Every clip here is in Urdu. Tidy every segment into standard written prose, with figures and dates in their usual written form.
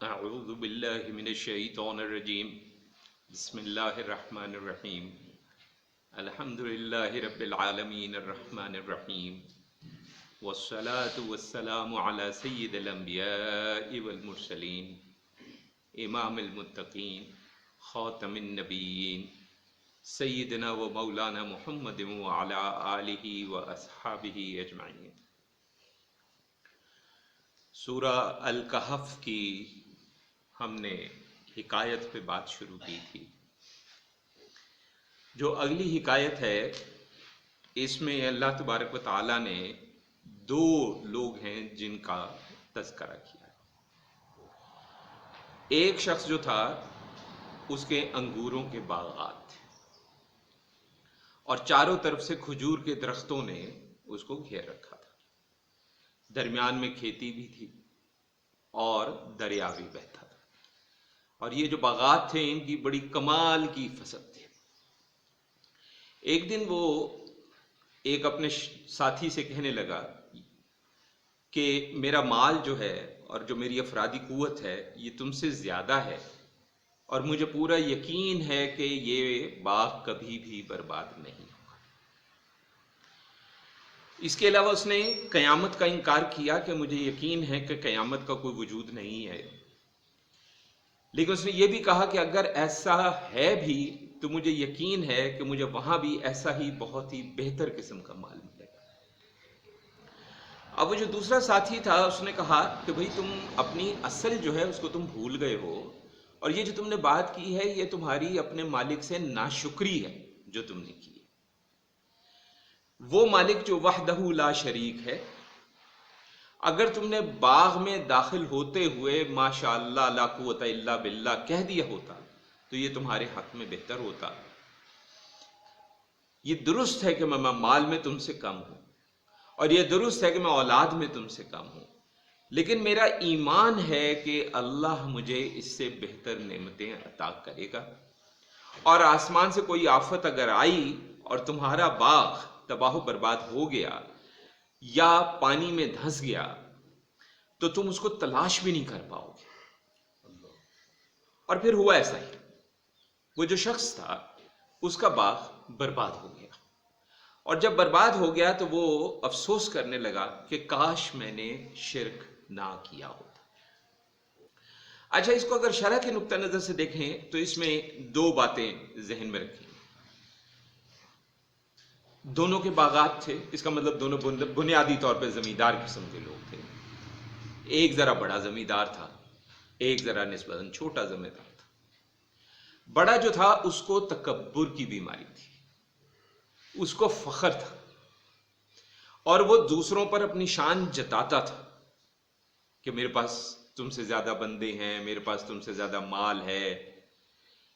اعوذ باللہ من الشیطان الرجیم بسم اللہ الرحمن الرحیم الحمد للہ رب العالمین الرحمن الرحیم والصلاة والسلام علی سید الانبیاء والمرسلین امام المتقین خاتم النبیین سیدنا و مولانا محمد وعلی آلہ و اصحابہ اجمعین۔ سورہ الکہف کی ہم نے حکایت پہ بات شروع کی تھی۔ جو اگلی حکایت ہے اس میں اللہ تبارک و تعالیٰ نے دو لوگ ہیں جن کا تذکرہ کیا ہے۔ ایک شخص جو تھا اس کے انگوروں کے باغات تھے اور چاروں طرف سے کھجور کے درختوں نے اس کو گھیر رکھا تھا، درمیان میں کھیتی بھی تھی اور دریا بھی بہتا تھا، اور یہ جو باغات تھے ان کی بڑی کمال کی فصل تھی۔ ایک دن وہ ایک اپنے ساتھی سے کہنے لگا کہ میرا مال جو ہے اور جو میری افرادی قوت ہے یہ تم سے زیادہ ہے، اور مجھے پورا یقین ہے کہ یہ باغ کبھی بھی برباد نہیں ہوگا۔ اس کے علاوہ اس نے قیامت کا انکار کیا کہ مجھے یقین ہے کہ قیامت کا کوئی وجود نہیں ہے، لیکن اس نے یہ بھی کہا کہ اگر ایسا ہے بھی تو مجھے یقین ہے کہ مجھے وہاں بھی ایسا ہی بہت ہی بہتر قسم کا مال ملے گا۔ اب وہ جو دوسرا ساتھی تھا اس نے کہا کہ بھئی تم اپنی اصل جو ہے اس کو تم بھول گئے ہو، اور یہ جو تم نے بات کی ہے یہ تمہاری اپنے مالک سے ناشکری ہے جو تم نے کی ہے۔ وہ مالک جو وحدہ لا شریک ہے، اگر تم نے باغ میں داخل ہوتے ہوئے ماشاء اللہ لا قوت الا باللہ کہہ دیا ہوتا تو یہ تمہارے حق میں بہتر ہوتا۔ یہ درست ہے کہ میں مال میں تم سے کم ہوں، اور یہ درست ہے کہ میں اولاد میں تم سے کم ہوں، لیکن میرا ایمان ہے کہ اللہ مجھے اس سے بہتر نعمتیں عطا کرے گا، اور آسمان سے کوئی آفت اگر آئی اور تمہارا باغ تباہ و برباد ہو گیا یا پانی میں دھنس گیا تو تم اس کو تلاش بھی نہیں کر پاؤ گے۔ اور پھر ہوا ایسا ہی، وہ جو شخص تھا اس کا باغ برباد ہو گیا، اور جب برباد ہو گیا تو وہ افسوس کرنے لگا کہ کاش میں نے شرک نہ کیا ہوتا۔ اچھا، اس کو اگر شرع کے نقطہ نظر سے دیکھیں تو اس میں دو باتیں ذہن میں رکھیں۔ دونوں کے باغات تھے، اس کا مطلب دونوں بنیادی طور پہ زمیندار قسم کے لوگ تھے۔ ایک ذرا بڑا زمیندار تھا، ایک ذرا نسبتاً چھوٹا زمیندار تھا۔ بڑا جو تھا اس کو تکبر کی بیماری تھی، اس کو فخر تھا، اور وہ دوسروں پر اپنی شان جتاتا تھا کہ میرے پاس تم سے زیادہ بندے ہیں، میرے پاس تم سے زیادہ مال ہے۔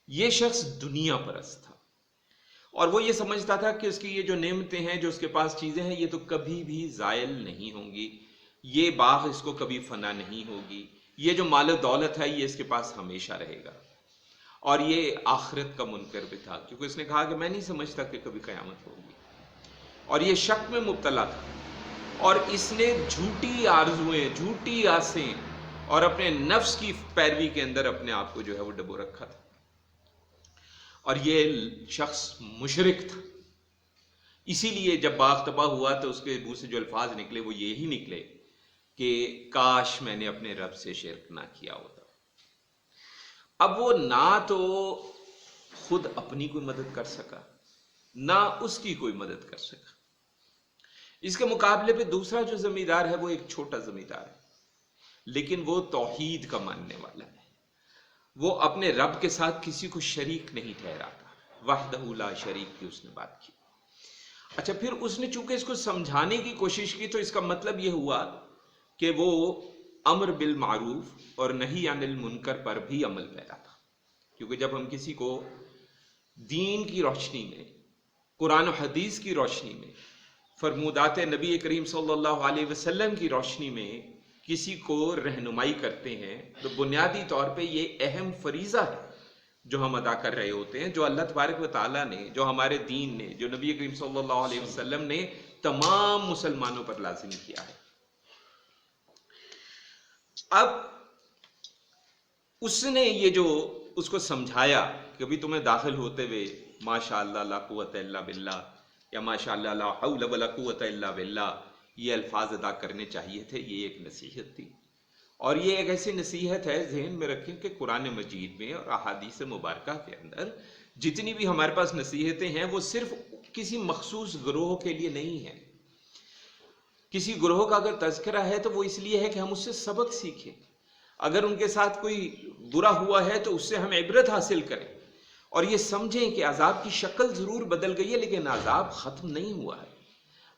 یہ شخص دنیا پرست تھا، اور وہ یہ سمجھتا تھا کہ اس کی یہ جو نعمتیں ہیں، جو اس کے پاس چیزیں ہیں، یہ تو کبھی بھی زائل نہیں ہوں گی، یہ باغ اس کو کبھی فنا نہیں ہوگی، یہ جو مال و دولت ہے یہ اس کے پاس ہمیشہ رہے گا۔ اور یہ آخرت کا منکر بھی تھا، کیونکہ اس نے کہا کہ میں نہیں سمجھتا کہ کبھی قیامت ہوگی، اور یہ شک میں مبتلا تھا، اور اس نے جھوٹی آرزویں، جھوٹی آسیں اور اپنے نفس کی پیروی کے اندر اپنے آپ کو جو ہے وہ ڈبو رکھا تھا۔ اور یہ شخص مشرک تھا، اسی لیے جب باغ تباہ ہوا تو اس کے منہ سے جو الفاظ نکلے وہ یہی نکلے کہ کاش میں نے اپنے رب سے شرک نہ کیا ہوتا۔ اب وہ نہ تو خود اپنی کوئی مدد کر سکا، نہ اس کی کوئی مدد کر سکا۔ اس کے مقابلے پہ دوسرا جو زمیندار ہے وہ ایک چھوٹا زمیندار ہے، لیکن وہ توحید کا ماننے والا ہے، وہ اپنے رب کے ساتھ کسی کو شریک نہیں ٹھہراتا، وحدہ لا شریک کی اس نے بات کی۔ اچھا، پھر اس نے چونکہ اس کو سمجھانے کی کوشش کی تو اس کا مطلب یہ ہوا کہ وہ امر بالمعروف اور نہی عن المنکر پر بھی عمل پیرا تھا، کیونکہ جب ہم کسی کو دین کی روشنی میں، قرآن و حدیث کی روشنی میں، فرمودات نبی کریم صلی اللہ علیہ وسلم کی روشنی میں کسی کو رہنمائی کرتے ہیں تو بنیادی طور پہ یہ اہم فریضہ ہے جو ہم ادا کر رہے ہوتے ہیں، جو اللہ تبارک و تعالیٰ نے، جو ہمارے دین نے، جو نبی کریم صلی اللہ علیہ وسلم نے تمام مسلمانوں پر لازم کیا ہے۔ اب اس نے یہ جو اس کو سمجھایا کہ ابھی تمہیں داخل ہوتے ہوئے ماشاء اللہ لا قوت الا باللہ یا ماشاء اللہ لا حول ولا قوت الا باللہ یہ الفاظ ادا کرنے چاہیے تھے، یہ ایک نصیحت تھی۔ اور یہ ایک ایسی نصیحت ہے، ذہن میں رکھیں کہ قرآن مجید میں اور احادیث مبارکہ کے اندر جتنی بھی ہمارے پاس نصیحتیں ہیں وہ صرف کسی مخصوص گروہ کے لیے نہیں ہیں۔ کسی گروہ کا اگر تذکرہ ہے تو وہ اس لیے ہے کہ ہم اس سے سبق سیکھیں، اگر ان کے ساتھ کوئی برا ہوا ہے تو اس سے ہم عبرت حاصل کریں اور یہ سمجھیں کہ عذاب کی شکل ضرور بدل گئی ہے لیکن عذاب ختم نہیں ہوا ہے۔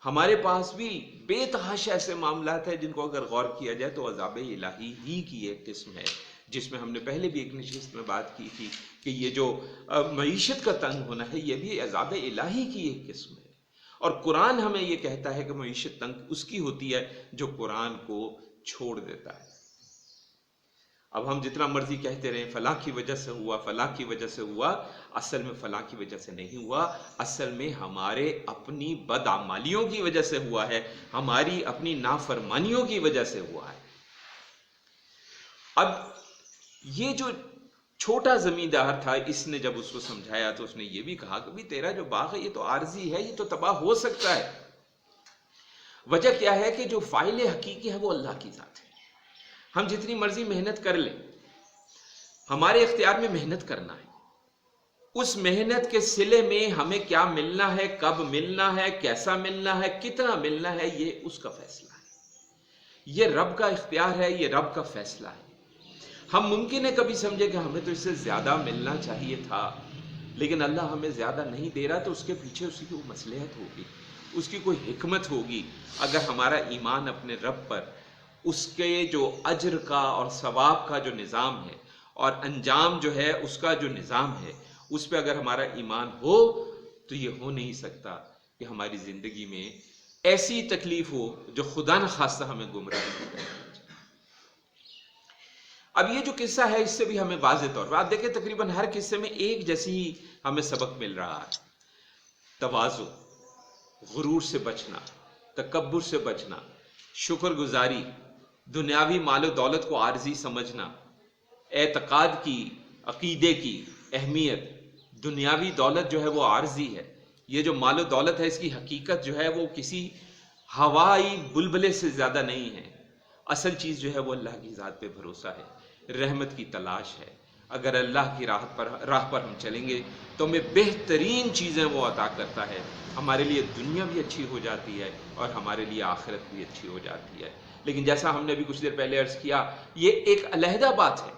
ہمارے پاس بھی بے تحاشا ایسے معاملات ہیں جن کو اگر غور کیا جائے تو عذاب الہی ہی کی ایک قسم ہے، جس میں ہم نے پہلے بھی ایک نشست میں بات کی تھی کہ یہ جو معیشت کا تنگ ہونا ہے یہ بھی عذاب الہی کی ایک قسم ہے۔ اور قرآن ہمیں یہ کہتا ہے کہ معیشت تنگ اس کی ہوتی ہے جو قرآن کو چھوڑ دیتا ہے۔ اب ہم جتنا مرضی کہتے رہیں فلاں کی وجہ سے ہوا، فلاں کی وجہ سے ہوا، اصل میں فلاں کی وجہ سے نہیں ہوا، اصل میں ہمارے اپنی بدعمالیوں کی وجہ سے ہوا ہے، ہماری اپنی نافرمانیوں کی وجہ سے ہوا ہے۔ اب یہ جو چھوٹا زمیندار تھا، اس نے جب اس کو سمجھایا تو اس نے یہ بھی کہا کہ بھی تیرا جو باغ ہے یہ تو عارضی ہے، یہ تو تباہ ہو سکتا ہے۔ وجہ کیا ہے کہ جو فاعل حقیقی ہے وہ اللہ کی ذات ہے۔ ہم جتنی مرضی محنت کر لیں، ہمارے اختیار میں محنت کرنا ہے، اس محنت کے صلے میں ہمیں کیا ملنا ہے، کب ملنا ہے، کیسا ملنا ہے، کتنا ملنا ہے، یہ اس کا فیصلہ ہے، یہ رب کا اختیار ہے، یہ رب کا فیصلہ ہے۔ ہم ممکن ہے کبھی سمجھے کہ ہمیں تو اس سے زیادہ ملنا چاہیے تھا، لیکن اللہ ہمیں زیادہ نہیں دے رہا تو اس کے پیچھے اس کی کوئی مصلحت ہوگی، اس کی کوئی حکمت ہوگی۔ اگر ہمارا ایمان اپنے رب پر، اس کے جو اجر کا اور ثواب کا جو نظام ہے اور انجام جو ہے اس کا جو نظام ہے، اس پہ اگر ہمارا ایمان ہو تو یہ ہو نہیں سکتا کہ ہماری زندگی میں ایسی تکلیف ہو جو خدا نخواستہ ہمیں گمراہ کرے۔ اب یہ جو قصہ ہے اس سے بھی ہمیں واضح طور پر آپ دیکھیں تقریباً ہر قصے میں ایک جیسی ہی ہمیں سبق مل رہا ہے۔ تواضع، غرور سے بچنا، تکبر سے بچنا، شکر گزاری، دنیاوی مال و دولت کو عارضی سمجھنا، اعتقاد کی، عقیدے کی اہمیت۔ دنیاوی دولت جو ہے وہ عارضی ہے، یہ جو مال و دولت ہے اس کی حقیقت جو ہے وہ کسی ہوائی بلبلے سے زیادہ نہیں ہے۔ اصل چیز جو ہے وہ اللہ کی ذات پہ بھروسہ ہے، رحمت کی تلاش ہے۔ اگر اللہ کی راہ پر ہم چلیں گے تو ہمیں بہترین چیزیں وہ عطا کرتا ہے، ہمارے لیے دنیا بھی اچھی ہو جاتی ہے اور ہمارے لیے آخرت بھی اچھی ہو جاتی ہے۔ لیکن جیسا ہم نے بھی کچھ دیر پہلے عرض کیا، یہ ایک علیحدہ بات ہے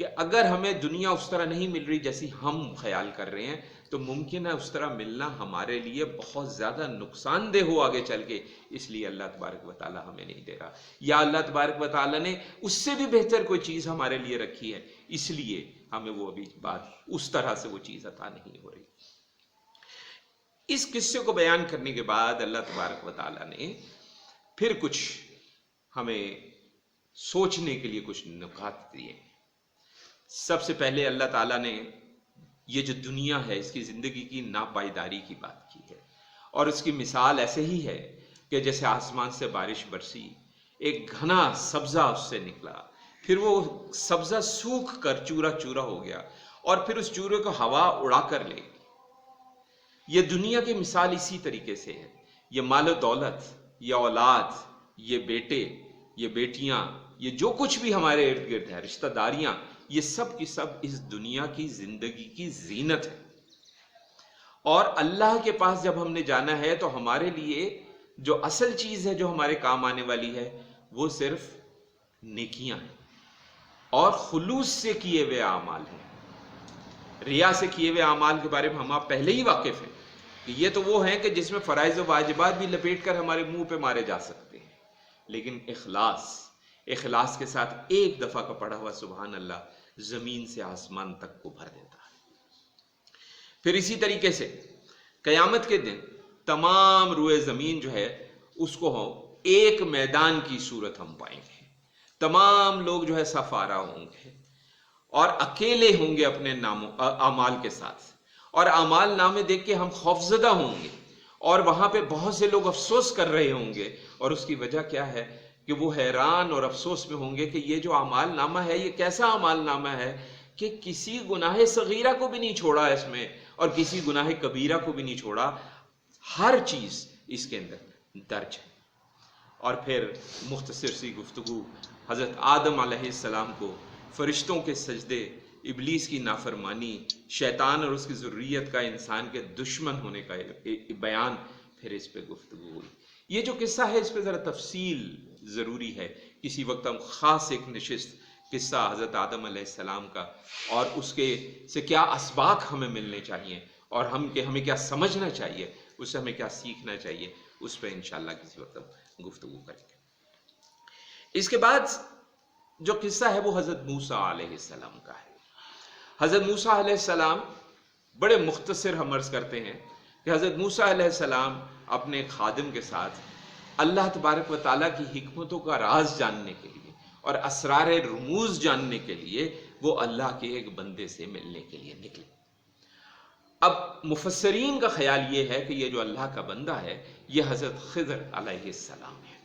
کہ اگر ہمیں دنیا اس طرح نہیں مل رہی جیسی ہم خیال کر رہے ہیں تو ممکن ہے اس طرح ملنا ہمارے لیے بہت زیادہ نقصان دہ ہو آگے چل کے، اس لیے اللہ تبارک و تعالیٰ ہمیں نہیں دے رہا، یا اللہ تبارک و تعالیٰ نے اس سے بھی بہتر کوئی چیز ہمارے لیے رکھی ہے، اس لیے ہمیں وہ ابھی بات اس طرح سے وہ چیز عطا نہیں ہو رہی۔ اس قصے کو بیان کرنے کے بعد اللہ تبارک و تعالیٰ نے پھر کچھ ہمیں سوچنے کے لیے کچھ نکات دیے۔ سب سے پہلے اللہ تعالیٰ نے یہ جو دنیا ہے اس کی زندگی کی ناپائیداری کی بات کی ہے، اور اس کی مثال ایسے ہی ہے کہ جیسے آسمان سے بارش برسی، ایک گھنا سبزہ اس سے نکلا، پھر وہ سبزہ سوکھ کر چورا چورا ہو گیا اور پھر اس چورے کو ہوا اڑا کر لے گئی۔ یہ دنیا کی مثال اسی طریقے سے ہے۔ یہ مال و دولت، یہ اولاد، یہ بیٹے، یہ بیٹیاں، یہ جو کچھ بھی ہمارے ارد گرد ہے، رشتہ داریاں، یہ سب کی سب اس دنیا کی زندگی کی زینت ہے۔ اور اللہ کے پاس جب ہم نے جانا ہے تو ہمارے لیے جو اصل چیز ہے جو ہمارے کام آنے والی ہے وہ صرف نیکیاں ہیں اور خلوص سے کیے ہوئے اعمال ہیں۔ ریا سے کیے ہوئے اعمال کے بارے میں ہم آپ پہلے ہی واقف ہیں کہ یہ تو وہ ہیں کہ جس میں فرائض و واجبات بھی لپیٹ کر ہمارے منہ پہ مارے جا سکتے ہیں، لیکن اخلاص کے ساتھ ایک دفعہ کا پڑھا ہوا سبحان اللہ زمین سے آسمان تک کو بھر دیتا ہے۔ پھر اسی طریقے سے قیامت کے دن تمام روئے زمین جو ہے اس کو ایک میدان کی صورت ہم پائیں گے، تمام لوگ جو ہے صف آرا ہوں گے اور اکیلے ہوں گے اپنے اعمال کے ساتھ، اور اعمال نامے دیکھ کے ہم خوفزدہ ہوں گے، اور وہاں پہ بہت سے لوگ افسوس کر رہے ہوں گے، اور اس کی وجہ کیا ہے کہ وہ حیران اور افسوس میں ہوں گے کہ یہ جو اعمال نامہ ہے یہ کیسا اعمال نامہ ہے کہ کسی گناہ صغیرہ کو بھی نہیں چھوڑا اس میں اور کسی گناہ کبیرہ کو بھی نہیں چھوڑا، ہر چیز اس کے اندر درج ہے۔ اور پھر مختصر سی گفتگو حضرت آدم علیہ السلام کو فرشتوں کے سجدے، ابلیس کی نافرمانی، شیطان اور اس کی ذریت کا انسان کے دشمن ہونے کا بیان، پھر اس پہ گفتگو ہوئی۔ یہ جو قصہ ہے اس پہ ذرا تفصیل ضروری ہے، کسی وقت ہم خاص ایک نشست قصہ حضرت آدم علیہ السلام کا اور اس کے سے کیا اسباق ہمیں ملنے چاہیے اور ہمیں کیا سمجھنا چاہیے، اس سے ہمیں کیا سیکھنا چاہیے، اس پہ انشاءاللہ کسی وقت ہم گفتگو کریں گے۔ اس کے بعد جو قصہ ہے وہ حضرت موسیٰ علیہ السلام کا ہے۔ حضرت موسیٰ علیہ السلام بڑے مختصر ہم عرض کرتے ہیں کہ حضرت موسیٰ علیہ السلام اپنے خادم کے ساتھ اللہ تبارک و تعالیٰ کی حکمتوں کا راز جاننے کے لیے اور اسرار رموز جاننے کے لیے وہ اللہ کے ایک بندے سے ملنے کے لیے نکلے۔ اب مفسرین کا خیال یہ ہے کہ یہ جو اللہ کا بندہ ہے یہ حضرت خضر علیہ السلام ہے۔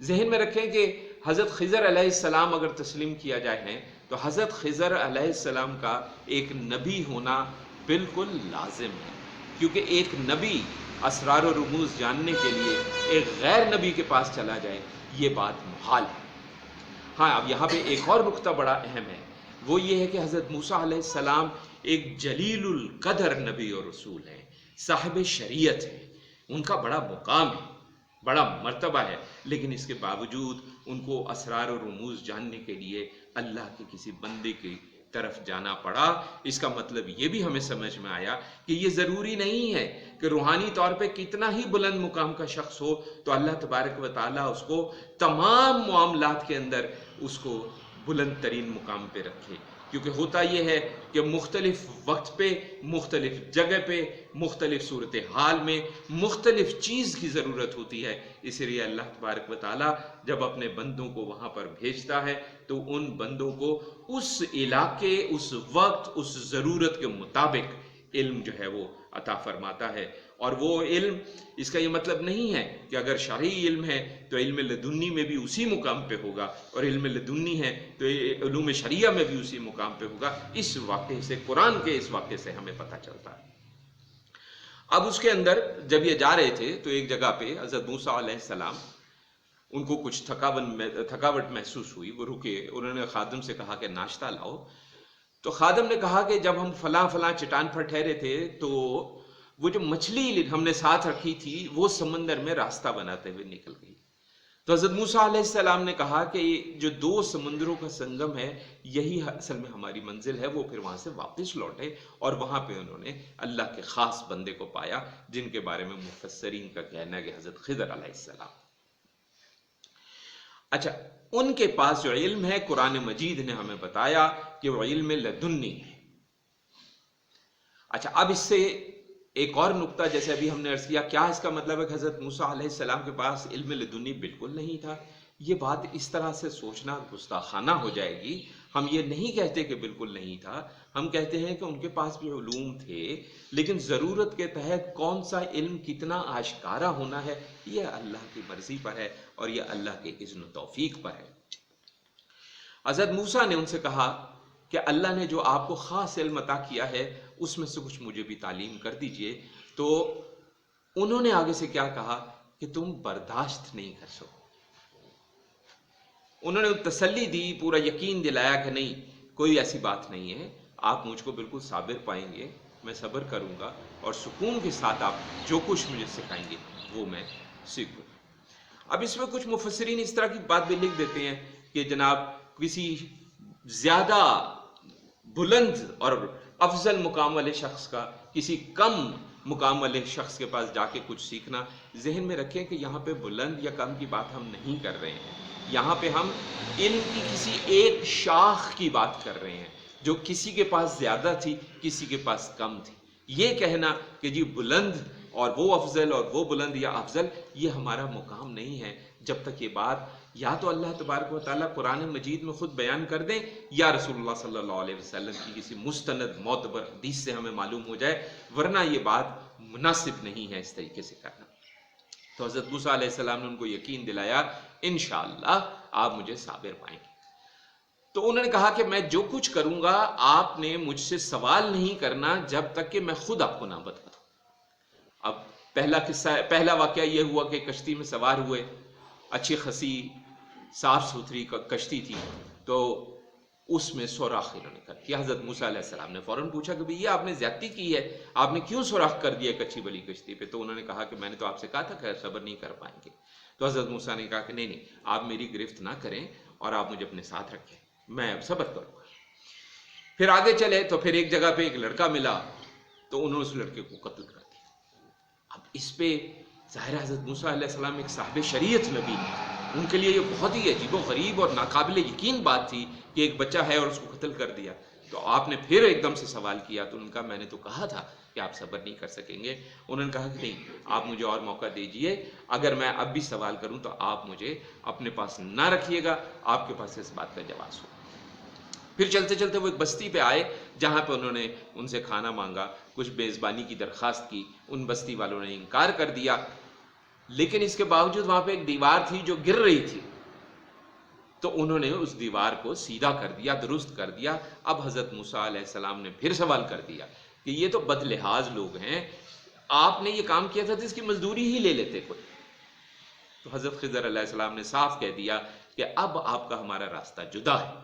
ذہن میں رکھیں کہ حضرت خضر علیہ السلام اگر تسلیم کیا جائے تو حضرت خضر علیہ السلام کا ایک نبی ہونا بالکل لازم ہے، کیونکہ ایک نبی اسرار و رموز جاننے کے لیے ایک غیر نبی کے پاس چلا جائے یہ بات محال ہے۔ ہاں، اب یہاں پہ ایک اور نقطہ بڑا اہم ہے، وہ یہ ہے کہ حضرت موسیٰ علیہ السلام ایک جلیل القدر نبی اور رسول ہیں، صاحب شریعت ہیں، ان کا بڑا مقام ہے، بڑا مرتبہ ہے، لیکن اس کے باوجود ان کو اسرار و رموز جاننے کے لیے اللہ کے کسی بندے کی طرف جانا پڑا۔ اس کا مطلب یہ بھی ہمیں سمجھ میں آیا کہ یہ ضروری نہیں ہے کہ روحانی طور پہ کتنا ہی بلند مقام کا شخص ہو تو اللہ تبارک و تعالیٰ اس کو تمام معاملات کے اندر اس کو بلند ترین مقام پہ رکھے، کیونکہ ہوتا یہ ہے کہ مختلف وقت پہ، مختلف جگہ پہ، مختلف صورتحال میں مختلف چیز کی ضرورت ہوتی ہے۔ اس لیے اللہ تبارک و تعالیٰ جب اپنے بندوں کو وہاں پر بھیجتا ہے تو ان بندوں کو اس علاقے، اس وقت، اس ضرورت کے مطابق علم جو ہے وہ عطا فرماتا ہے۔ اور وہ علم، اس کا یہ مطلب نہیں ہے کہ اگر شرعی علم ہے تو علم لدنی میں بھی اسی مقام پہ ہوگا، اور علم لدنی ہے تو علوم شریعہ میں بھی اسی مقام پہ ہوگا۔ اس واقعے سے، قرآن کے اس واقعے سے ہمیں پتہ چلتا ہے۔ اب اس کے اندر جب یہ جا رہے تھے تو ایک جگہ پہ حضرت موسیٰ علیہ السلام، ان کو کچھ تھکاوٹ محسوس ہوئی، وہ رکے، انہوں نے خادم سے کہا کہ ناشتہ لاؤ۔ تو خادم نے کہا کہ جب ہم فلاں چٹان پر ٹھہرے تھے تو وہ جو مچھلی ہم نے ساتھ رکھی تھی وہ سمندر میں راستہ بناتے ہوئے نکل گئی۔ تو حضرت موسیٰ علیہ السلام نے کہا کہ جو دو سمندروں کا سنگم ہے یہی اصل میں ہماری منزل ہے۔ وہ پھر وہاں سے واپس لوٹے اور وہاں پہ انہوں نے اللہ کے خاص بندے کو پایا جن کے بارے میں مفسرین کا کہنا ہے کہ حضرت خضر علیہ السلام۔ اچھا، ان کے پاس جو علم ہے قرآن مجید نے ہمیں بتایا کہ وہ علم لدنی ہے۔ اچھا، اب اس سے ایک اور نقطہ، جیسے ابھی ہم نے عرض کیا، کیا اس کا مطلب ہے کہ حضرت موسیٰ علیہ السلام کے پاس علم لدنی بالکل نہیں تھا؟ یہ بات اس طرح سے سوچنا گستاخانہ ہو جائے گی۔ ہم یہ نہیں کہتے کہ بالکل نہیں تھا، ہم کہتے ہیں کہ ان کے پاس بھی علوم تھے، لیکن ضرورت کے تحت کون سا علم کتنا آشکارا ہونا ہے یہ اللہ کی مرضی پر ہے اور یہ اللہ کے اذن و توفیق پر ہے۔ حضرت موسیٰ نے ان سے کہا کہ اللہ نے جو آپ کو خاص علم عطا کیا ہے اس میں سے کچھ مجھے بھی تعلیم کر دیجئے۔ تو انہوں نے آگے سے کیا کہا کہ تم برداشت نہیں کر سکو۔ انہوں نے تسلی دی، پورا یقین دلایا کہ نہیں، کوئی ایسی بات نہیں ہے، آپ مجھ کو بالکل صابر پائیں گے، میں صبر کروں گا اور سکون کے ساتھ آپ جو کچھ مجھے سکھائیں گے وہ میں سیکھوں۔ اب اس میں کچھ مفسرین اس طرح کی بات بھی لکھ دیتے ہیں کہ جناب کسی زیادہ بلند اور افضل مقام والے شخص کا کسی کم مقام والے شخص کے پاس جا کے کچھ سیکھنا۔ ذہن میں رکھیں کہ یہاں پہ بلند یا کم کی بات ہم نہیں کر رہے ہیں، یہاں پہ ہم علم کی کسی ایک شاخ کی بات کر رہے ہیں جو کسی کے پاس زیادہ تھی، کسی کے پاس کم تھی۔ یہ کہنا کہ جی بلند اور وہ افضل اور وہ بلند یا افضل، یہ ہمارا مقام نہیں ہے جب تک یہ بات یا تو اللہ تبارک و تعالیٰ قرآن مجید میں خود بیان کر دیں یا رسول اللہ صلی اللہ علیہ وسلم کی کسی مستند معتبر حدیث سے ہمیں معلوم ہو جائے، ورنہ یہ بات مناسب نہیں ہے اس طریقے سے کرنا۔ تو حضرت موسیٰ علیہ السلام نے ان کو یقین دلایا انشاءاللہ آپ مجھے صابر پائیں گے۔ تو انہوں نے کہا کہ میں جو کچھ کروں گا آپ نے مجھ سے سوال نہیں کرنا جب تک کہ میں خود آپ کو نہ بتا دوں۔ اب پہلا واقعہ یہ ہوا کہ کشتی میں سوار ہوئے، اچھی خاصی صاف ستھری کشتی تھی، تو اس میں سوراخ انہوں نے کر دیا۔ حضرت موسیٰ علیہ السلام نے فوراً پوچھا کہ یہ آپ نے زیادتی کی ہے، آپ نے کیوں سوراخ کر دیا کچی بلی کشتی پہ؟ تو انہوں نے کہا کہ میں نے تو آپ سے کہا تھا کہ صبر نہیں کر پائیں گے۔ تو حضرت موسیٰ نے کہا کہ نہیں آپ میری گرفت نہ کریں اور آپ مجھے اپنے ساتھ رکھیں، میں اب صبر کروں گا۔ پھر آگے چلے تو پھر ایک جگہ پہ ایک لڑکا ملا، تو انہوں نے اس لڑکے کو قتل کر دیا۔ اب اس پہ ظاہر حضرت موسیٰ علیہ السلام ایک صاحب شریعت نبی ہیں، ان کے لیے یہ بہت ہی عجیب و غریب اور ناقابل یقین بات تھی کہ ایک بچہ ہے اور اس کو قتل کر دیا۔ تو آپ نے پھر ایک دم سے سوال کیا، تو ان کا میں نے تو کہا تھا کہ آپ صبر نہیں کر سکیں گے۔ انہوں نے کہا کہ نہیں آپ مجھے اور موقع دیجئے، اگر میں اب بھی سوال کروں تو آپ مجھے اپنے پاس نہ رکھیے گا، آپ کے پاس اس بات کا جواز ہو۔ پھر چلتے چلتے وہ ایک بستی پہ آئے جہاں پہ انہوں نے ان سے کھانا مانگا، کچھ میزبانی کی درخواست کی، ان بستی والوں نے انکار کر دیا، لیکن اس کے باوجود وہاں پہ ایک دیوار تھی جو گر رہی تھی، تو انہوں نے اس دیوار کو سیدھا کر دیا، درست کر دیا۔ اب حضرت موسیٰ علیہ السلام نے پھر سوال کر دیا کہ یہ تو بد لحاظ لوگ ہیں، آپ نے یہ کام کیا تھا تو اس کی مزدوری ہی لے لیتے کوئی۔ تو حضرت خضر علیہ السلام نے صاف کہہ دیا کہ اب آپ کا ہمارا راستہ جدا ہے۔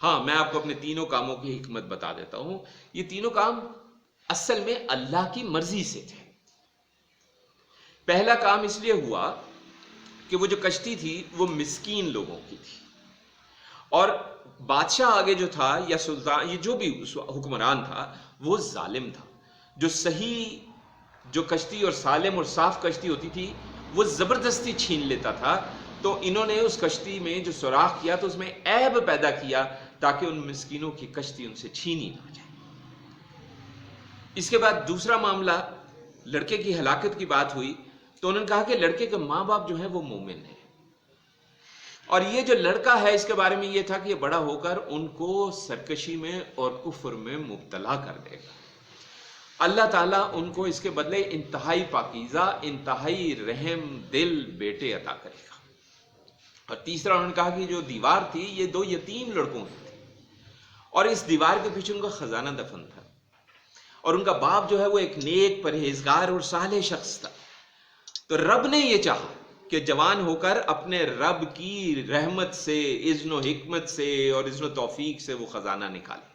ہاں میں آپ کو اپنے تینوں کاموں کی حکمت بتا دیتا ہوں، یہ تینوں کام اصل میں اللہ کی مرضی سے تھے۔ پہلا کام اس لیے ہوا کہ وہ جو کشتی تھی وہ مسکین لوگوں کی تھی، اور بادشاہ آگے جو تھا یا سلطان، یہ جو بھی حکمران تھا وہ ظالم تھا، جو صحیح جو کشتی اور سالم اور صاف کشتی ہوتی تھی وہ زبردستی چھین لیتا تھا۔ تو انہوں نے اس کشتی میں جو سوراخ کیا تو اس میں عیب پیدا کیا تاکہ ان مسکینوں کی کشتی ان سے چھینی نہ جائے۔ اس کے بعد دوسرا معاملہ لڑکے کی ہلاکت کی بات ہوئی، تو انہوں نے کہا کہ لڑکے کے ماں باپ جو ہیں وہ مومن ہیں، اور یہ جو لڑکا ہے اس کے بارے میں یہ تھا کہ یہ بڑا ہو کر ان کو سرکشی میں اور کفر میں مبتلا کر دے گا۔ اللہ تعالیٰ ان کو اس کے بدلے انتہائی پاکیزہ، انتہائی رحم دل بیٹے عطا کرے گا۔ اور تیسرا انہوں نے کہا کہ جو دیوار تھی یہ دو یتیم لڑکوں کی تھی، اور اس دیوار کے پیچھے ان کا خزانہ دفن تھا، اور ان کا باپ جو ہے وہ ایک نیک پرہیزگار اور صالح شخص تھا۔ تو رب نے یہ چاہا کہ جوان ہو کر اپنے رب کی رحمت سے، اذن و حکمت سے اور اذن و توفیق سے وہ خزانہ نکالے،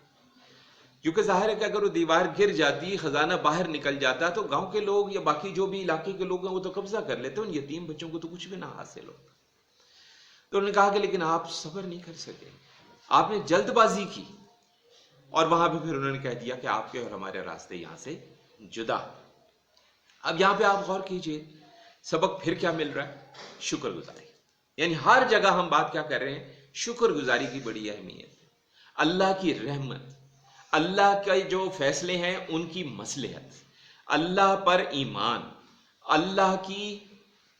کیونکہ ظاہر ہے کہ اگر وہ دیوار گر جاتی، خزانہ باہر نکل جاتا تو گاؤں کے لوگ یا باقی جو بھی علاقے کے لوگ ہیں وہ تو قبضہ کر لیتے، ان یتیم بچوں کو تو کچھ بھی نہ حاصل ہوتا۔ تو انہوں نے کہا کہ لیکن آپ صبر نہیں کر سکے، آپ نے جلد بازی کی، اور وہاں پہ پھر انہوں نے کہہ دیا کہ آپ کے اور ہمارے راستے یہاں سے جدا۔ اب یہاں پہ آپ غور کیجئے سبق پھر کیا مل رہا ہے؟ شکر گزاری۔ یعنی ہر جگہ ہم بات کیا کر رہے ہیں؟ شکر گزاری کی بڑی اہمیت، اللہ کی رحمت، اللہ کے جو فیصلے ہیں ان کی مصلحت، اللہ پر ایمان، اللہ کی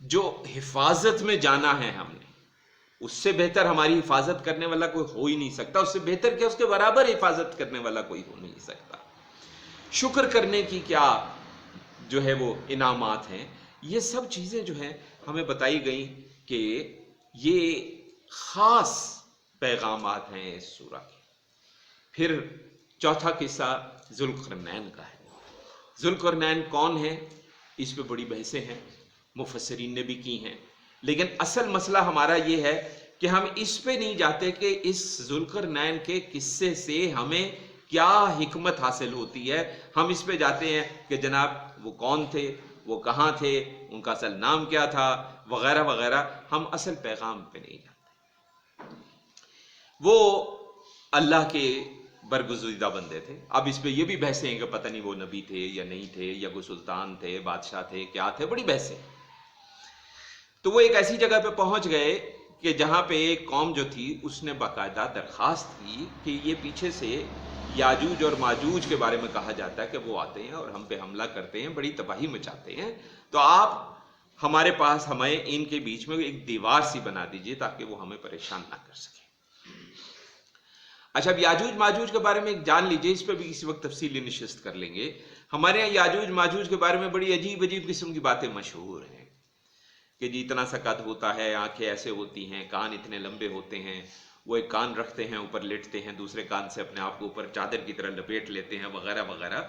جو حفاظت میں جانا ہے ہم نے، اس سے بہتر ہماری حفاظت کرنے والا کوئی ہو ہی نہیں سکتا، اس سے بہتر کیا اس کے برابر حفاظت کرنے والا کوئی ہو نہیں سکتا۔ شکر کرنے کی کیا جو ہے وہ انعامات ہیں، یہ سب چیزیں جو ہیں ہمیں بتائی گئیں کہ یہ خاص پیغامات ہیں اس سورہ کے۔ پھر چوتھا قصہ ذوالقرنین کا ہے۔ ذوالقرنین کون ہے؟ اس پہ بڑی بحثیں ہیں، مفسرین نے بھی کی ہیں، لیکن اصل مسئلہ ہمارا یہ ہے کہ ہم اس پہ نہیں جاتے کہ اس ذوالقرنین کے قصے سے ہمیں کیا حکمت حاصل ہوتی ہے، ہم اس پہ جاتے ہیں کہ جناب وہ کون تھے، وہ کہاں تھے، ان کا اصل نام کیا تھا، وغیرہ وغیرہ، ہم اصل پیغام پہ نہیں جاتے۔ وہ اللہ کے برگزیدہ بندے تھے۔ اب اس پہ یہ بھی بحثیں ہیں کہ پتہ نہیں وہ نبی تھے یا نہیں تھے، یا وہ سلطان تھے، بادشاہ تھے، کیا تھے، بڑی بحثیں۔ تو وہ ایک ایسی جگہ پہ پہنچ گئے کہ جہاں پہ ایک قوم جو تھی اس نے باقاعدہ درخواست کی کہ یہ پیچھے سے یاجوج اور ماجوج کے بارے میں کہا جاتا ہے کہ وہ آتے ہیں اور ہم پہ حملہ کرتے ہیں، بڑی تباہی مچاتے ہیں، تو آپ ہمارے پاس ہمیں ان کے بیچ میں ایک دیوار سی بنا دیجئے تاکہ وہ ہمیں پریشان نہ کر سکے۔ اچھا، اب یاجوج ماجوج کے بارے میں جان لیجئے، اس پہ بھی کسی وقت تفصیلی نشست کر لیں گے۔ ہمارے یہاں یاجوج ماجوج کے بارے میں بڑی عجیب عجیب قسم کی باتیں مشہور ہیں۔ کہ جی اتنا سا قد ہوتا ہے، آنکھیں ایسے ہوتی ہیں، کان اتنے لمبے ہوتے ہیں، وہ ایک کان رکھتے ہیں اوپر لیٹتے ہیں، دوسرے کان سے اپنے آپ کو اوپر چادر کی طرح لپیٹ لیتے ہیں، وغیرہ وغیرہ.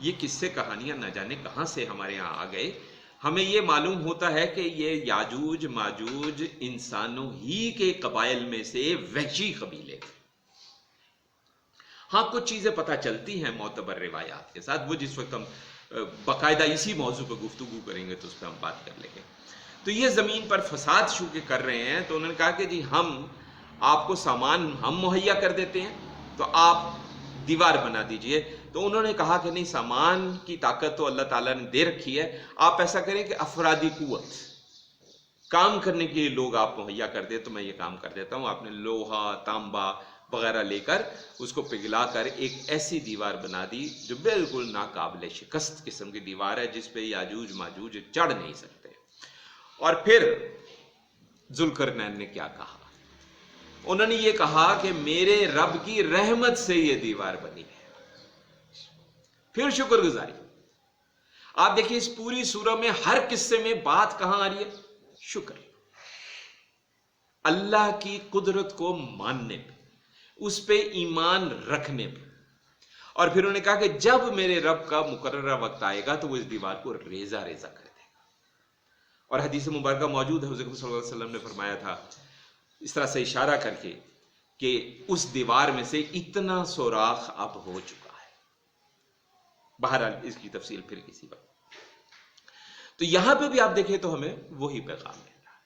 یہ قصے کہانیاں نہ جانے کہاں سے ہمارے یہاں آ گئے. ہمیں یہ معلوم ہوتا ہے کہ یہ یاجوج ماجوج انسانوں ہی کے قبائل میں سے وحشی قبیلے تھے. ہاں کچھ چیزیں پتہ چلتی ہیں معتبر روایات کے ساتھ، وہ جس وقت ہم باقاعدہ اسی موضوع پہ گفتگو کریں گے تو اس پہ ہم بات کر لیں گے. تو یہ زمین پر فساد شو کے کر رہے ہیں، تو انہوں نے کہا کہ جی ہم آپ کو سامان ہم مہیا کر دیتے ہیں تو آپ دیوار بنا دیجئے. تو انہوں نے کہا کہ نہیں، سامان کی طاقت تو اللہ تعالیٰ نے دے رکھی ہے، آپ ایسا کریں کہ افرادی قوت، کام کرنے کے لیے لوگ آپ مہیا کر دیں تو میں یہ کام کر دیتا ہوں. آپ نے لوہا تانبا وغیرہ لے کر اس کو پگھلا کر ایک ایسی دیوار بنا دی جو بالکل ناقابل شکست قسم کی دیوار ہے، جس پہ یاجوج ماجوج چڑھ نہیں سکتے. اور پھر ذوالقرنین نے کیا کہا؟ انہوں نے یہ کہا کہ میرے رب کی رحمت سے یہ دیوار بنی ہے. پھر شکر گزاری. آپ دیکھیں اس پوری سورہ میں ہر قصے میں بات کہاں آ رہی ہے؟ شکر. اللہ کی قدرت کو ماننے پہ، اس پہ ایمان رکھنے پہ. اور پھر انہوں نے کہا کہ جب میرے رب کا مقررہ وقت آئے گا تو وہ اس دیوار کو ریزہ ریزہ کر دے گا. اور حدیث مبارکہ موجود ہے، حضور صلی اللہ علیہ وسلم نے فرمایا تھا اس طرح سے اشارہ کر کے کہ اس دیوار میں سے اتنا سوراخ اب ہو چکا ہے. بہرحال اس کی تفصیل پھر کسی وقت. تو یہاں پہ بھی آپ دیکھیں تو ہمیں وہی پیغام مل رہا ہے.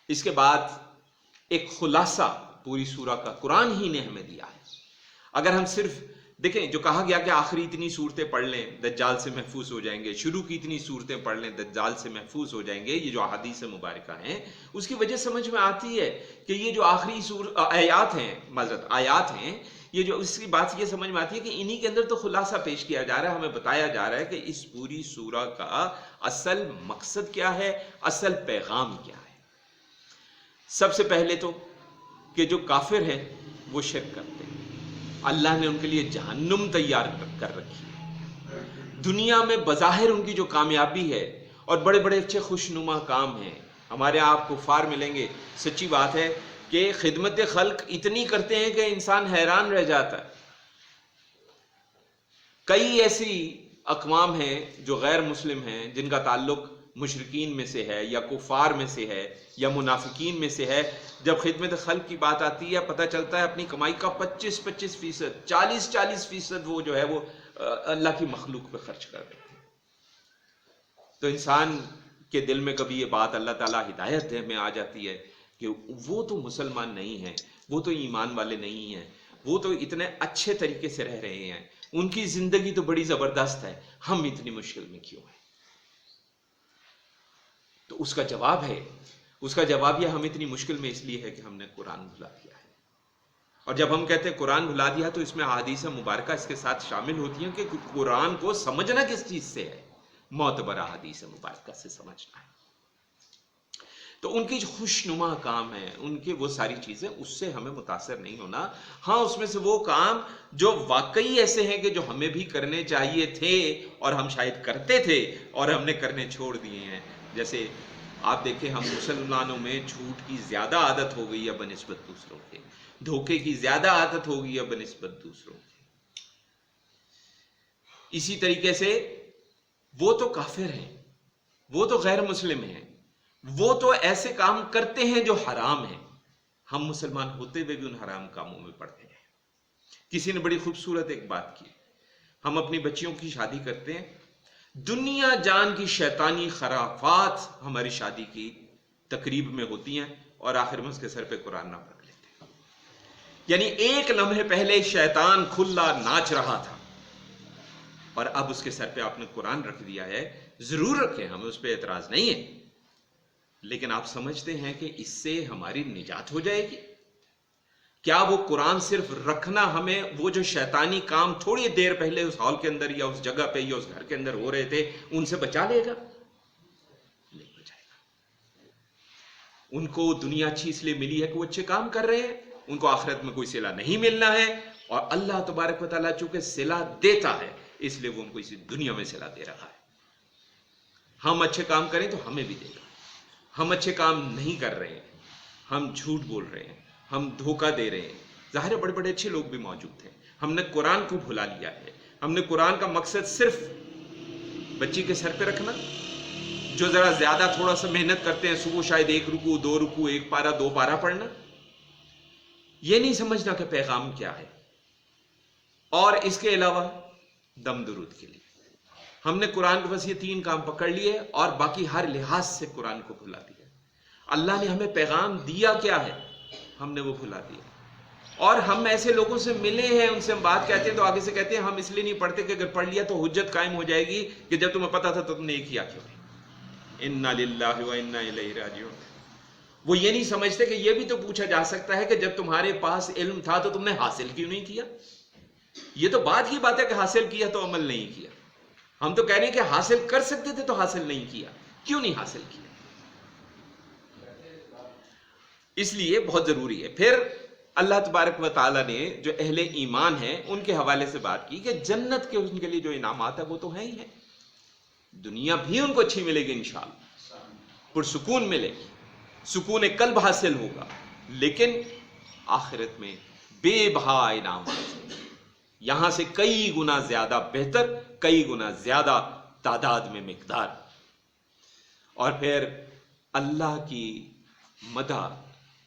اس کے بعد ایک خلاصہ پوری سورہ کا قرآن ہی نے ہمیں دیا ہے. اگر ہم صرف دیکھیں جو کہا گیا کہ آخری اتنی صورتیں پڑھ لیں دجال سے محفوظ ہو جائیں گے، شروع کی اتنی صورتیں پڑھ لیں دجال سے محفوظ ہو جائیں گے، یہ جو احادیث مبارکہ ہیں اس کی وجہ سمجھ میں آتی ہے کہ یہ جو آخری آیات ہیں، یہ جو اس کی بات یہ سمجھ میں آتی ہے کہ انہی کے اندر تو خلاصہ پیش کیا جا رہا ہے. ہمیں بتایا جا رہا ہے کہ اس پوری سورہ کا اصل مقصد کیا ہے، اصل پیغام کیا ہے. سب سے پہلے تو کہ جو کافر ہیں وہ شرک کرتے ہیں، اللہ نے ان کے لیے جہنم تیار کر رکھی ہے. دنیا میں بظاہر ان کی جو کامیابی ہے اور بڑے بڑے اچھے خوشنما کام ہیں، ہمارے آپ کفار ملیں گے، سچی بات ہے کہ خدمت خلق اتنی کرتے ہیں کہ انسان حیران رہ جاتا ہے. کئی ایسی اقوام ہیں جو غیر مسلم ہیں جن کا تعلق مشرکین میں سے ہے یا کفار میں سے ہے یا منافقین میں سے ہے. جب خدمت خلق کی بات آتی ہے پتہ چلتا ہے اپنی کمائی کا 25% 40% وہ جو ہے وہ اللہ کی مخلوق پہ خرچ کر دیتے ہیں. تو انسان کے دل میں کبھی یہ بات اللہ تعالیٰ ہدایت میں آ جاتی ہے کہ وہ تو مسلمان نہیں ہیں، وہ تو ایمان والے نہیں ہیں، وہ تو اتنے اچھے طریقے سے رہ رہے ہیں، ان کی زندگی تو بڑی زبردست ہے، ہم اتنی مشکل میں کیوں ہیں؟ تو اس کا جواب یہ ہم اتنی مشکل میں اس لیے ہے کہ ہم نے قرآن بھلا دیا ہے. اور جب ہم کہتے ہیں قرآن بھلا دیا تو اس میں احادیث مبارکہ اس کے ساتھ شامل ہوتی ہیں کہ قرآن کو سمجھنا کس چیز سے ہے، معتبر احادیث مبارکہ سے سمجھنا ہے. تو ان کی جو خوشنما کام ہے، ان کے وہ ساری چیزیں، اس سے ہمیں متاثر نہیں ہونا. ہاں اس میں سے وہ کام جو واقعی ایسے ہیں کہ جو ہمیں بھی کرنے چاہیے تھے اور ہم شاید کرتے تھے اور ہم نے کرنے چھوڑ دیے ہیں. جیسے آپ دیکھیں ہم مسلمانوں میں جھوٹ کی زیادہ عادت ہو گئی ہے بنسبت دوسروں کے، دھوکے کی زیادہ عادت ہو گئی ہے بنسبت دوسروں کے. اسی طریقے سے وہ تو کافر ہیں، وہ تو غیر مسلم ہیں، وہ تو ایسے کام کرتے ہیں جو حرام ہیں. ہم مسلمان ہوتے ہوئے بھی ان حرام کاموں میں پڑتے ہیں. کسی نے بڑی خوبصورت ایک بات کی، ہم اپنی بچیوں کی شادی کرتے ہیں، دنیا جان کی شیطانی خرافات ہماری شادی کی تقریب میں ہوتی ہیں اور آخر میں اس کے سر پہ قرآن نہ پڑھ لیتے ہیں. یعنی ایک لمحے پہلے شیطان کھلا ناچ رہا تھا اور اب اس کے سر پہ آپ نے قرآن رکھ دیا ہے. ضرور رکھیں، ہمیں اس پہ اعتراض نہیں ہے، لیکن آپ سمجھتے ہیں کہ اس سے ہماری نجات ہو جائے گی؟ کیا وہ قرآن صرف رکھنا ہمیں وہ جو شیطانی کام تھوڑی دیر پہلے اس ہال کے اندر یا اس جگہ پہ یا اس گھر کے اندر ہو رہے تھے ان سے بچا لے گا؟ نہیں بچائے گا. ان کو دنیا اچھی اس لیے ملی ہے کہ وہ اچھے کام کر رہے ہیں، ان کو آخرت میں کوئی صلہ نہیں ملنا ہے، اور اللہ تبارک و تعالیٰ چونکہ صلہ دیتا ہے اس لیے وہ ان کو اسی دنیا میں صلہ دے رہا ہے. ہم اچھے کام کریں تو ہمیں بھی دے گا، ہم اچھے کام نہیں کر رہے ہیں، ہم جھوٹ بول رہے ہیں، ہم دھوکہ دے رہے ہیں. ظاہر ہے بڑے بڑے اچھے لوگ بھی موجود ہیں. ہم نے قرآن کو بھلا لیا ہے. ہم نے قرآن کا مقصد صرف بچی کے سر پہ رکھنا. جو ذرا زیادہ تھوڑا سا محنت کرتے ہیں، صبح شاید 1 رکوع 2 رکوع 1 پارہ 2 پارہ پڑھنا، یہ نہیں سمجھنا کہ پیغام کیا ہے. اور اس کے علاوہ دم درود کے لیے ہم نے قرآن کے بس یہ 3 کام پکڑ لیے اور باقی ہر لحاظ سے قرآن کو بھلا دیا. اللہ نے ہمیں پیغام دیا کیا ہے، ہم نے وہ بھلا دیا. اور ہم ایسے لوگوں سے ملے ہیں، ان سے ہم بات کہتے ہیں تو آگے سے کہتے ہیں ہم اس لیے نہیں پڑھتے کہ اگر پڑھ لیا تو حجت قائم ہو جائے گی کہ جب تمہیں پتا تھا تو تم نے یہ کیا کیوں. انا للہ و انا الیہ راجعون. وہ یہ نہیں سمجھتے کہ یہ بھی تو پوچھا جا سکتا ہے کہ جب تمہارے پاس علم تھا تو تم نے حاصل کیوں نہیں کیا. یہ تو بات کی بات ہے کہ حاصل کیا تو عمل نہیں کیا. ہم تو کہہ رہے ہیں کہ حاصل کر سکتے تھے تو حاصل نہیں کیا. کیوں نہیں حاصل کیا؟ اس لیے بہت ضروری ہے. پھر اللہ تبارک و تعالیٰ نے جو اہل ایمان ہیں ان کے حوالے سے بات کی کہ جنت کے ان کے لیے جو انعامات ہیں وہ تو ہیں ہی ہیں. دنیا بھی ان کو اچھی ملے گی انشاءاللہ، پرسکون ملے گی، سکون قلب حاصل ہوگا، لیکن آخرت میں بے بہا انعامات، یہاں سے کئی گنا زیادہ بہتر، کئی گنا زیادہ تعداد میں مقدار. اور پھر اللہ کی مدح،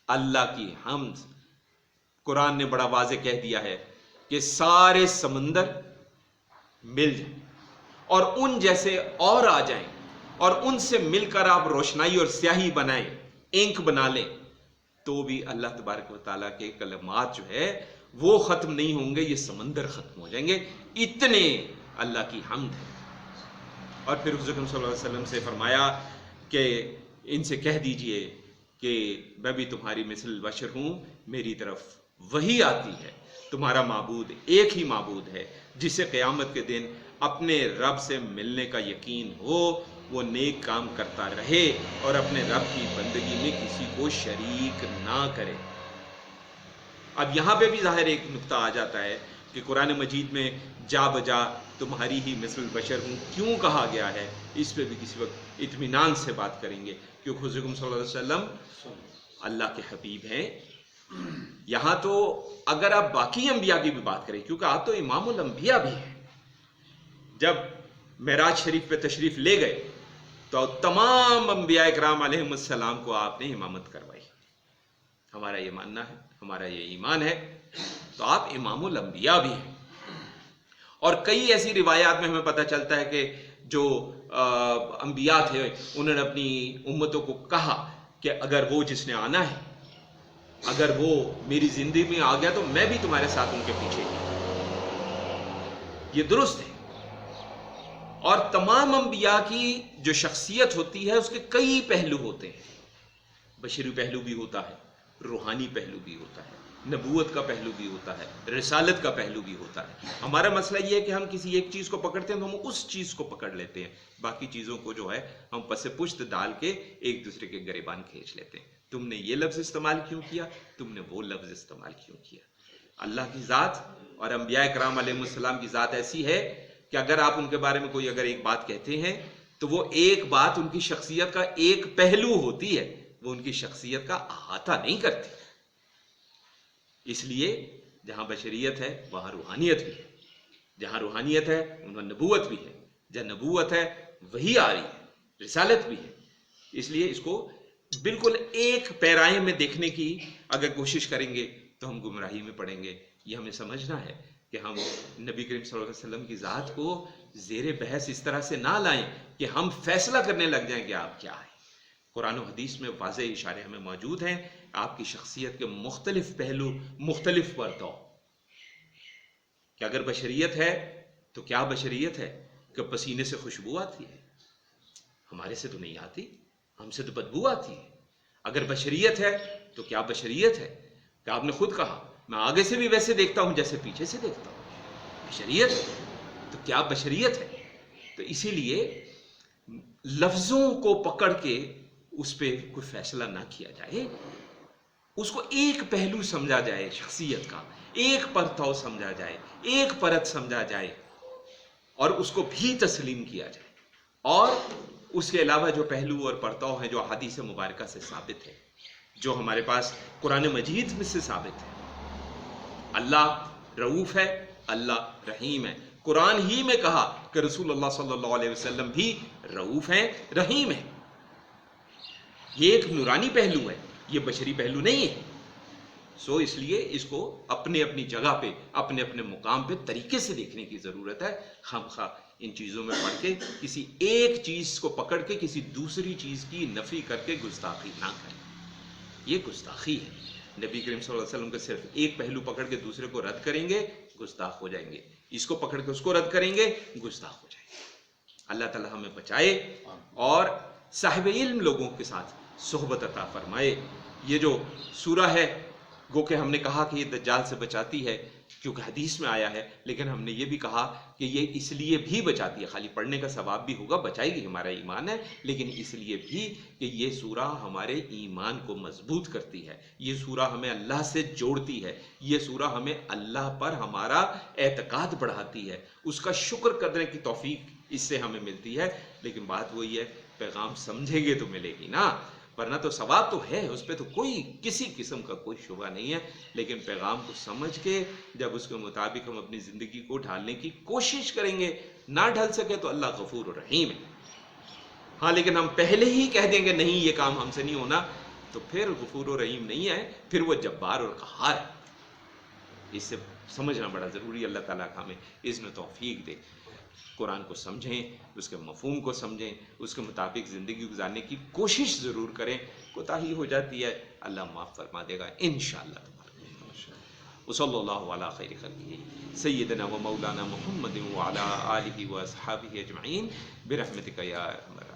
اللہ کی حمد. قرآن نے بڑا واضح کہہ دیا ہے کہ سارے سمندر مل جائیں اور ان جیسے اور آ جائیں اور ان سے مل کر آپ روشنائی اور سیاہی بنائیں، انک بنا لیں، تو بھی اللہ تبارک و تعالیٰ کے کلمات جو ہے وہ ختم نہیں ہوں گے. یہ سمندر ختم ہو جائیں گے، اتنے اللہ کی حمد ہے. اور پھر حضرت صلی اللہ علیہ وسلم سے فرمایا کہ ان سے کہہ دیجئے کہ میں بھی تمہاری مثل بشر ہوں، میری طرف وہی آتی ہے. تمہارا معبود ایک ہی معبود ہے، جسے قیامت کے دن اپنے رب سے ملنے کا یقین ہو، وہ نیک کام کرتا رہے اور اپنے رب کی بندگی میں کسی کو شریک نہ کرے. اب یہاں پہ بھی ظاہر ایک نقطہ آ جاتا ہے کہ قرآن مجید میں جا بجا تمہاری ہی مثل بشر ہوں کیوں کہا گیا ہے. اس پہ بھی کسی وقت اطمینان سے بات کریں گے، کیونکہ حضرت صلی اللہ علیہ وسلم اللہ کے حبیب ہیں. یہاں تو اگر آپ باقی انبیاء کی بھی بات کریں، کیونکہ آپ تو امام الانبیاء بھی ہیں، جب معراج شریف پہ تشریف لے گئے تو تمام انبیاء اکرام علیہم السلام کو آپ نے امامت کروائی. ہمارا یہ ماننا ہے، ہمارا یہ ایمان ہے. تو آپ امام الانبیاء بھی ہیں. اور کئی ایسی روایات میں ہمیں پتہ چلتا ہے کہ جو انبیاء تھے انہوں نے اپنی امتوں کو کہا کہ اگر وہ جس نے آنا ہے، اگر وہ میری زندگی میں آ گیا تو میں بھی تمہارے ساتھ ان کے پیچھے ہوں. یہ درست ہے. اور تمام انبیاء کی جو شخصیت ہوتی ہے اس کے کئی پہلو ہوتے ہیں. بشری پہلو بھی ہوتا ہے، روحانی پہلو بھی ہوتا ہے، نبوت کا پہلو بھی ہوتا ہے، رسالت کا پہلو بھی ہوتا ہے. ہمارا مسئلہ یہ ہے کہ ہم کسی ایک چیز کو پکڑتے ہیں تو ہم اس چیز کو پکڑ لیتے ہیں، باقی چیزوں کو جو ہے ہم پس پشت ڈال کے ایک دوسرے کے گریبان کھینچ لیتے ہیں. تم نے یہ لفظ استعمال کیوں کیا، تم نے وہ لفظ استعمال کیوں کیا. اللہ کی ذات اور انبیاء کرام علیہ السلام کی ذات ایسی ہے کہ اگر آپ ان کے بارے میں کوئی اگر ایک بات کہتے ہیں تو وہ ایک بات ان کی شخصیت کا ایک پہلو ہوتی ہے، وہ ان کی شخصیت کا احاطہ نہیں کرتی. اس لیے جہاں بشریت ہے وہاں روحانیت بھی ہے، جہاں روحانیت ہے وہاں نبوت بھی ہے، جہاں نبوت ہے وہی آ رہی ہے، رسالت بھی ہے. اس لیے اس کو بالکل ایک پیرائے میں دیکھنے کی اگر کوشش کریں گے تو ہم گمراہی میں پڑیں گے. یہ ہمیں سمجھنا ہے کہ ہم نبی کریم صلی اللہ علیہ وسلم کی ذات کو زیر بحث اس طرح سے نہ لائیں کہ ہم فیصلہ کرنے لگ جائیں کہ آپ کیا ہیں. قرآن و حدیث میں واضح اشارے ہمیں موجود ہیں آپ کی شخصیت کے مختلف پہلو، مختلف پرتو. کہ اگر بشریت ہے تو کیا بشریت ہے کہ پسینے سے خوشبو آتی ہے؟ ہمارے سے تو نہیں آتی، ہم سے تو بدبو آتی ہے. اگر بشریت ہے تو کیا بشریت ہے کہ آپ نے خود کہا میں آگے سے بھی ویسے دیکھتا ہوں جیسے پیچھے سے دیکھتا ہوں. بشریت ہے تو کیا بشریت ہے. تو اسی لیے لفظوں کو پکڑ کے اس پہ کوئی فیصلہ نہ کیا جائے، اس کو ایک پہلو سمجھا جائے شخصیت کا، ایک پرتو سمجھا جائے، ایک پرت سمجھا جائے اور اس کو بھی تسلیم کیا جائے. اور اس کے علاوہ جو پہلو اور پرتو ہیں جو حدیث مبارکہ سے ثابت ہے، جو ہمارے پاس قرآن مجید میں سے ثابت ہے، اللہ رؤوف ہے، اللہ رحیم ہے۔ قرآن ہی میں کہا کہ رسول اللہ صلی اللہ علیہ وسلم بھی رؤوف ہیں، رحیم ہیں۔ یہ ایک نورانی پہلو ہے، یہ بشری پہلو نہیں ہے۔ سو اس لیے اس کو اپنے اپنی جگہ پہ، اپنے اپنے مقام پہ طریقے سے دیکھنے کی ضرورت ہے۔ ہم ان چیزوں میں پڑھ کے کسی ایک چیز کو پکڑ کے کسی دوسری چیز کی نفی کر کے گستاخی نہ کریں، یہ گستاخی ہے۔ نبی کریم صلی اللہ علیہ وسلم کا صرف ایک پہلو پکڑ کے دوسرے کو رد کریں گے، گستاخ ہو جائیں گے۔ اس کو پکڑ کے اس کو رد کریں گے، گستاخ ہو جائیں گے۔ اللہ تعالی ہمیں بچائے اور صاحب علم لوگوں کے ساتھ صحبت عطا فرمائے۔ یہ جو سورہ ہے گو کہ ہم نے کہا کہ یہ دجال سے بچاتی ہے کیونکہ حدیث میں آیا ہے، لیکن ہم نے یہ بھی کہا کہ یہ اس لیے بھی بچاتی ہے، خالی پڑھنے کا ثواب بھی ہوگا، بچائے گی، ہمارا ایمان ہے، لیکن اس لیے بھی کہ یہ سورہ ہمارے ایمان کو مضبوط کرتی ہے، یہ سورہ ہمیں اللہ سے جوڑتی ہے، یہ سورہ ہمیں اللہ پر ہمارا اعتقاد بڑھاتی ہے، اس کا شکر کرنے کی توفیق اس سے ہمیں ملتی ہے۔ لیکن بات وہی ہے، پیغام سمجھیں گے تو ملے گی نا، ورنہ تو ثواب تو ہے، اس پہ تو کوئی کسی قسم کا کوئی شبہ نہیں ہے، لیکن پیغام کو سمجھ کے جب اس کے مطابق ہم اپنی زندگی کو ڈھالنے کی کوشش کریں گے، نہ ڈھل سکے تو اللہ غفور و رحیم ہے۔ ہاں لیکن ہم پہلے ہی کہہ دیں گے نہیں یہ کام ہم سے نہیں ہونا، تو پھر غفور و رحیم نہیں ہے، پھر وہ جبار اور قہار ہے۔ اس سے سمجھنا بڑا ضروری ہے۔ اللہ تعالیٰ کا ہمیں اذن و توفیق دے، قرآن کو سمجھیں، اس کے مفہوم کو سمجھیں، اس کے مطابق زندگی گزارنے کی کوشش ضرور کریں۔ کوتاہی ہو جاتی ہے، اللہ معاف فرما دے گا انشاءاللہ تبارک۔ وصلی اللہ علی خیر خلقہ سیدنا و مولانا محمد وعلی آلہ و اصحابہ اجمعین برحمتک یا ارحم الراحمین۔